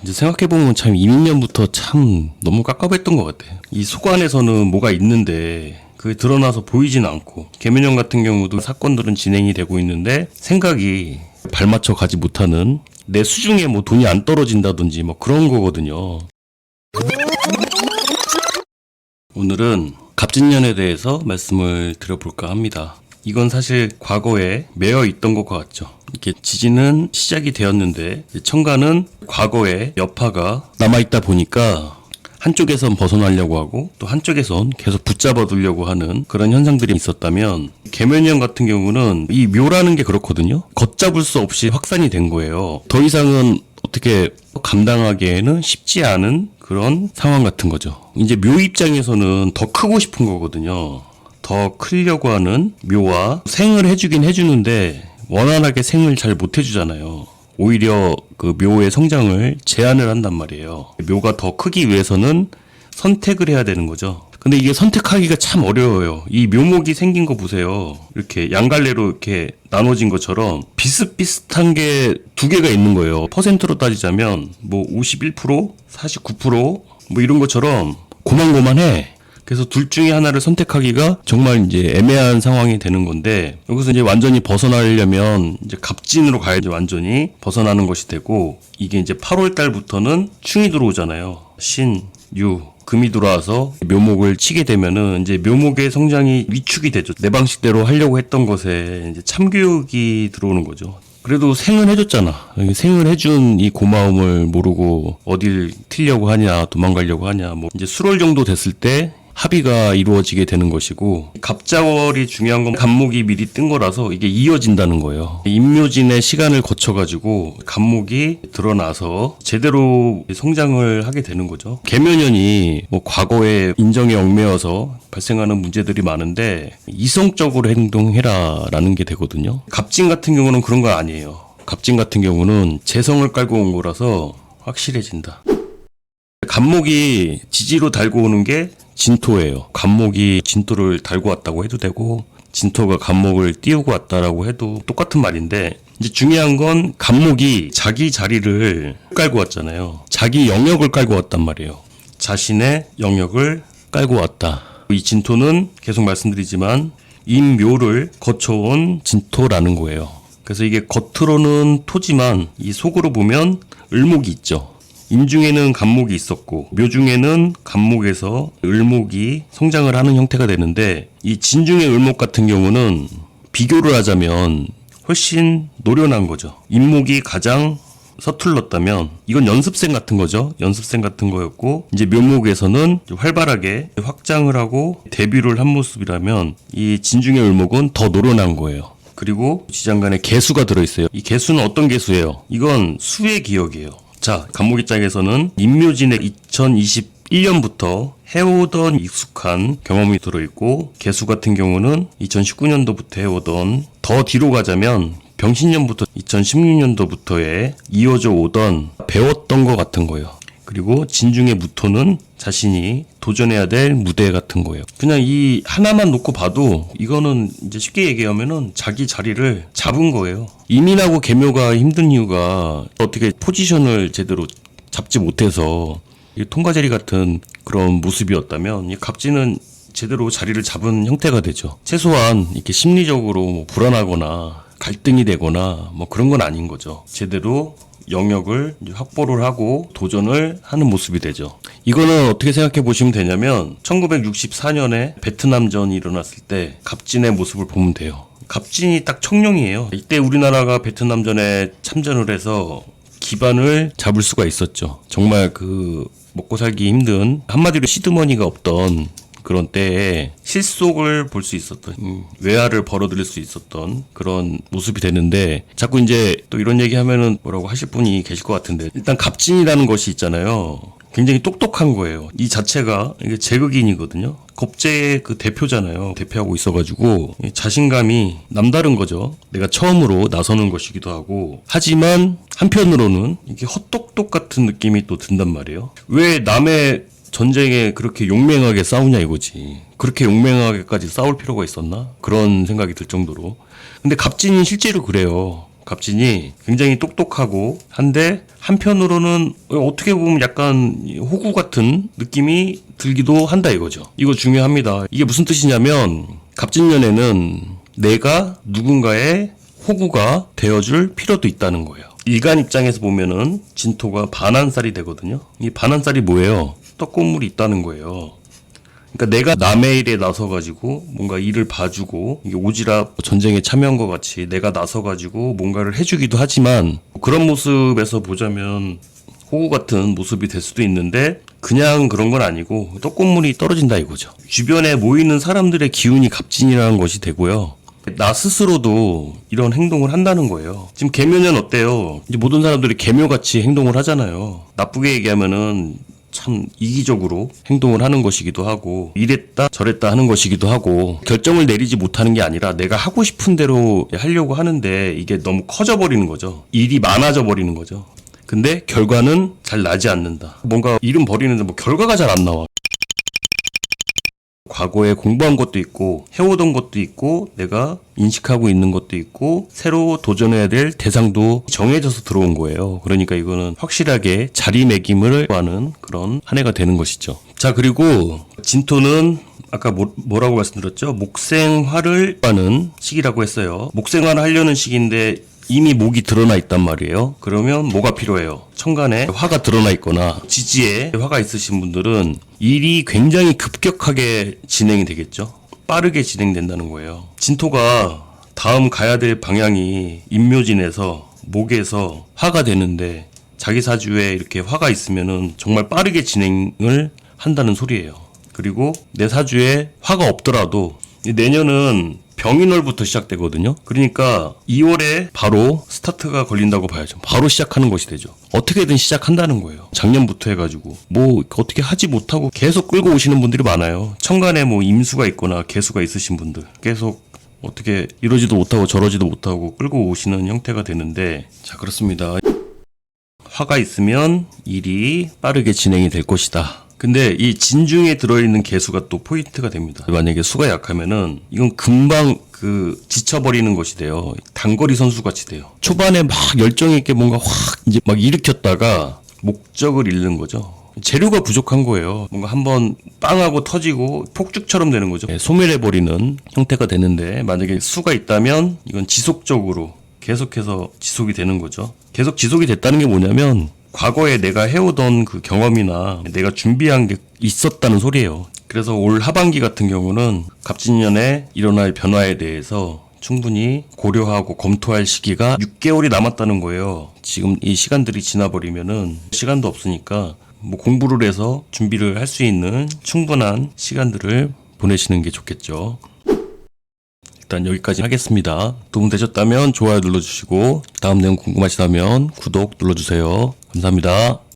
이제 생각해보면 참 이민년부터 참 너무 깝깝했던 것 같아. 이 속 안에서는 뭐가 있는데 그게 드러나서 보이진 않고, 개면형 같은 경우도 사건들은 진행이 되고 있는데 생각이 발맞춰 가지 못하는, 내 수중에 뭐 돈이 안 떨어진다든지 뭐 그런 거거든요. 오늘은 갑진년에 대해서 말씀을 드려볼까 합니다. 이건 사실 과거에 매여 있던 것과 같죠. 이렇게 지진은 시작이 되었는데 천간은 과거에 여파가 남아있다 보니까 한쪽에선 벗어나려고 하고 또 한쪽에선 계속 붙잡아 두려고 하는 그런 현상들이 있었다면, 계면형 같은 경우는 이 묘라는 게 그렇거든요. 걷잡을 수 없이 확산이 된 거예요. 더 이상은 어떻게 감당하기에는 쉽지 않은 그런 상황 같은 거죠. 이제 묘 입장에서는 더 크고 싶은 거거든요. 더 크려고 하는 묘와 생을 해주긴 해주는데 원활하게 생을 잘 못 해주잖아요. 오히려 그 묘의 성장을 제한을 한단 말이에요. 묘가 더 크기 위해서는 선택을 해야 되는 거죠. 근데 이게 선택하기가 참 어려워요. 이 묘목이 생긴 거 보세요. 이렇게 양갈래로 이렇게 나눠진 것처럼 비슷비슷한 게 두 개가 있는 거예요. 퍼센트로 따지자면 뭐 51%, 49% 뭐 이런 것처럼 고만고만해. 그래서 둘 중에 하나를 선택하기가 정말 이제 애매한 상황이 되는 건데, 여기서 이제 완전히 벗어나려면 이제 갑진으로 가야지 완전히 벗어나는 것이 되고, 이게 이제 8월 달부터는 충이 들어오잖아요. 신, 유, 금이 들어와서 묘목을 치게 되면은 이제 묘목의 성장이 위축이 되죠. 내 방식대로 하려고 했던 것에 이제 참교육이 들어오는 거죠. 그래도 생을 해줬잖아. 생을 해준 이 고마움을 모르고 어딜 튀려고 하냐, 도망가려고 하냐. 뭐 이제 수월 정도 됐을 때 합의가 이루어지게 되는 것이고, 갑자월이 중요한 건 갑목이 미리 뜬 거라서 이게 이어진다는 거예요. 임묘진의 시간을 거쳐가지고 갑목이 드러나서 제대로 성장을 하게 되는 거죠. 계면연이 뭐 과거의 인정에 얽매여서 발생하는 문제들이 많은데 이성적으로 행동해라 라는 게 되거든요. 갑진 같은 경우는 그런 거 아니에요. 갑진 같은 경우는 재성을 깔고 온 거라서 확실해진다. 갑목이 지지로 달고 오는 게 진토예요. 갑목이 진토를 달고 왔다고 해도 되고, 진토가 갑목을 띄우고 왔다라고 해도 똑같은 말인데, 이제 중요한 건 갑목이 자기 자리를 깔고 왔잖아요. 자기 영역을 깔고 왔단 말이에요. 자신의 영역을 깔고 왔다. 이 진토는 계속 말씀드리지만 임묘를 거쳐온 진토라는 거예요. 그래서 이게 겉으로는 토지만 이 속으로 보면 을목이 있죠. 임중에는 갑목이 있었고 묘중에는 갑목에서 을목이 성장을 하는 형태가 되는데, 이 진중의 을목 같은 경우는 비교를 하자면 훨씬 노련한 거죠. 임목이 가장 서툴렀다면 이건 연습생 같은 거죠. 연습생 같은 거였고, 이제 묘목에서는 활발하게 확장을 하고 데뷔를 한 모습이라면 이 진중의 을목은 더 노련한 거예요. 그리고 지장간에 개수가 들어있어요. 이 개수는 어떤 개수예요? 이건 수의 기억이에요. 자, 갑목 입장에서는 임묘진의 2021년부터 해오던 익숙한 경험이 들어있고, 개수 같은 경우는 2019년도부터 해오던, 더 뒤로 가자면 병신년부터 2016년도부터에 이어져 오던 배웠던 것 같은 거예요. 그리고 진중의 무토는 자신이 도전해야 될 무대 같은 거예요. 그냥 이 하나만 놓고 봐도 이거는 이제 쉽게 얘기하면은 자기 자리를 잡은 거예요. 이민하고 계묘가 힘든 이유가 어떻게 포지션을 제대로 잡지 못해서 이 통과제리 같은 그런 모습이었다면, 이 갑진은 제대로 자리를 잡은 형태가 되죠. 최소한 이렇게 심리적으로 뭐 불안하거나 갈등이 되거나 뭐 그런 건 아닌 거죠. 제대로 영역을 확보를 하고 도전을 하는 모습이 되죠. 이거는 어떻게 생각해 보시면 되냐면 1964년에 베트남전이 일어났을 때 갑진의 모습을 보면 돼요. 갑진이 딱 청룡이에요. 이때 우리나라가 베트남전에 참전을 해서 기반을 잡을 수가 있었죠. 정말 그 먹고 살기 힘든, 한마디로 시드머니가 없던 그런 때에 실속을 볼 수 있었던, 외화를 벌어들일 수 있었던 그런 모습이 되는데, 자꾸 이제 또 이런 얘기 하면은 뭐라고 하실 분이 계실 것 같은데, 일단 갑진이라는 것이 있잖아요. 굉장히 똑똑한 거예요. 이 자체가 이게 제극인이거든요. 겁제의 그 대표잖아요. 대표하고 있어가지고 자신감이 남다른 거죠. 내가 처음으로 나서는 것이기도 하고, 하지만 한편으로는 이게 헛똑똑 같은 느낌이 또 든단 말이에요. 왜 남의 전쟁에 그렇게 용맹하게 싸우냐 이거지. 그렇게 용맹하게까지 싸울 필요가 있었나? 그런 생각이 들 정도로. 근데 갑진이 실제로 그래요. 갑진이 굉장히 똑똑하고 한데 한편으로는 어떻게 보면 약간 호구 같은 느낌이 들기도 한다 이거죠. 이거 중요합니다. 이게 무슨 뜻이냐면 갑진년에는 내가 누군가의 호구가 되어줄 필요도 있다는 거예요. 일간 입장에서 보면은 진토가 반한살이 되거든요. 이 반한살이 뭐예요? 떡고물이 있다는 거예요. 그러니까 내가 남의 일에 나서가지고 뭔가 일을 봐주고 이게 오지랖 전쟁에 참여한 것 같이 내가 나서가지고 뭔가를 해주기도 하지만 그런 모습에서 보자면 호구 같은 모습이 될 수도 있는데 그냥 그런 건 아니고 떡고물이 떨어진다 이거죠. 주변에 모이는 사람들의 기운이 갑진이라는 것이 되고요. 나 스스로도 이런 행동을 한다는 거예요. 지금 계묘년 어때요? 이제 모든 사람들이 계묘같이 행동을 하잖아요. 나쁘게 얘기하면은 참 이기적으로 행동을 하는 것이기도 하고 이랬다 저랬다 하는 것이기도 하고 결정을 내리지 못하는 게 아니라 내가 하고 싶은 대로 하려고 하는데 이게 너무 커져 버리는 거죠. 일이 많아져 버리는 거죠. 근데 결과는 잘 나지 않는다. 뭔가 일은 벌이는데 뭐 결과가 잘 안 나와. 과거에 공부한 것도 있고 해오던 것도 있고 내가 인식하고 있는 것도 있고 새로 도전해야 될 대상도 정해져서 들어온 거예요. 그러니까 이거는 확실하게 자리매김을 하는 그런 한 해가 되는 것이죠. 자, 그리고 진토는 아까 뭐라고 말씀드렸죠? 목생화를 하는 시기라고 했어요. 목생화를 하려는 시기인데 이미 목이 드러나 있단 말이에요. 그러면 뭐가 필요해요? 천간에 화가 드러나 있거나 지지에 화가 있으신 분들은 일이 굉장히 급격하게 진행이 되겠죠. 빠르게 진행된다는 거예요. 진토가 다음 가야 될 방향이 임묘진에서 목에서 화가 되는데 자기 사주에 이렇게 화가 있으면은 정말 빠르게 진행을 한다는 소리예요. 그리고 내 사주에 화가 없더라도 내년은 병인월부터 시작되거든요. 그러니까 2월에 바로 스타트가 걸린다고 봐야죠. 바로 시작하는 것이 되죠. 어떻게든 시작한다는 거예요. 작년부터 해가지고 뭐 어떻게 하지 못하고 계속 끌고 오시는 분들이 많아요. 천간에 뭐 임수가 있거나 개수가 있으신 분들 계속 어떻게 이러지도 못하고 저러지도 못하고 끌고 오시는 형태가 되는데 자, 그렇습니다. 화가 있으면 일이 빠르게 진행이 될 것이다. 근데 이 진중에 들어있는 개수가 또 포인트가 됩니다. 만약에 수가 약하면은 이건 금방 지쳐버리는 것이 돼요. 단거리 선수 같이 돼요. 초반에 막 열정 있게 뭔가 확 이제 막 일으켰다가 목적을 잃는 거죠. 재료가 부족한 거예요. 뭔가 한번 빵하고 터지고 폭죽처럼 되는 거죠. 소멸해버리는 형태가 되는데 만약에 수가 있다면 이건 지속적으로 계속해서 지속이 되는 거죠. 계속 지속이 됐다는 게 뭐냐면 과거에 내가 해오던 그 경험이나 내가 준비한 게 있었다는 소리예요. 그래서 올 하반기 같은 경우는 갑진년에 일어날 변화에 대해서 충분히 고려하고 검토할 시기가 6개월이 남았다는 거예요. 지금 이 시간들이 지나버리면은 시간도 없으니까 뭐 공부를 해서 준비를 할 수 있는 충분한 시간들을 보내시는 게 좋겠죠. 일단 여기까지 하겠습니다. 도움되셨다면 좋아요 눌러주시고 다음 내용 궁금하시다면 구독 눌러주세요. 감사합니다.